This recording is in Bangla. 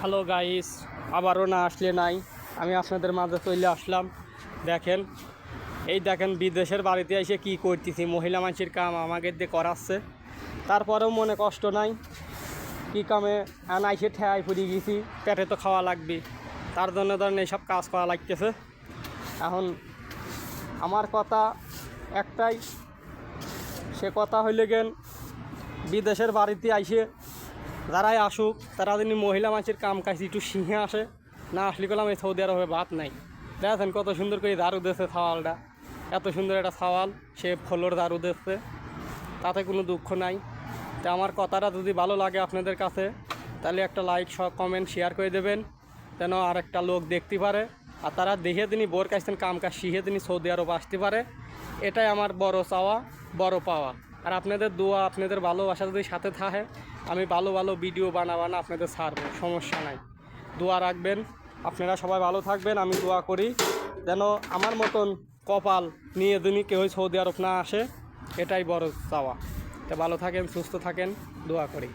হ্যালো গাইস, আবারও না আসলে নাই, আমি আপনাদের মাঝে চলে আসলাম। দেখেন, এই দেখেন বিদেশের বাড়িতে এসে কি করতেছি, মহিলা মানুষের কাম আমাকে দিয়ে করাচ্ছে। তারপরেও মনে কষ্ট নাই, কি কামে আইসে ঠেয়াই ফুরিয়ে গেছি, পেটে তো খাওয়া লাগবে, তার জন্য ধরেন এইসব কাজ করা লাগতেছে। এখন আমার কথা একটাই, সে কথা হইলে গেন বিদেশের বাড়িতে আইসে যারাই আসুক তারা যদি মহিলা মানুষের কাম কাজ একটু শিখে আসে, না আসলে করলাম এই সৌদি আরবে ভাত নাই। দেখেন কত সুন্দর করে দারু দিচ্ছে ছাওয়ালটা, এত সুন্দর একটা ছাওয়াল, সে ফলোর দারু দিচ্ছে, তাতে কোনো দুঃখ নাই। তো আমার কথাটা যদি ভালো লাগে আপনাদের কাছে, তাহলে একটা লাইক কমেন্ট শেয়ার করে দেবেন, যেন আর একটা লোক দেখতে পারে, আর তারা দেখে তিনি বোর কাছেন কাম কাজ শিখে তিনি সৌদি আরব আসতে পারে। এটাই আমার বড় চাওয়া, বড় পাওয়া। আর আপনাদের দোয়া, আপনাদের ভালোবাসা যদি সাথে থাকে, আমি ভালো ভালো ভিডিও বানাবানা আপনাদের ছাড়বো, সমস্যা নাই। দোয়া রাখবেন, আপনারা সবাই ভালো থাকবেন। আমি দোয়া করি যেন আমার মতন কপাল নিয়ে যদি কেউ সৌদি আরব না আসে, এটাই বড় চাওয়া। তো ভালো থাকেন, সুস্থ থাকেন, দোয়া করি।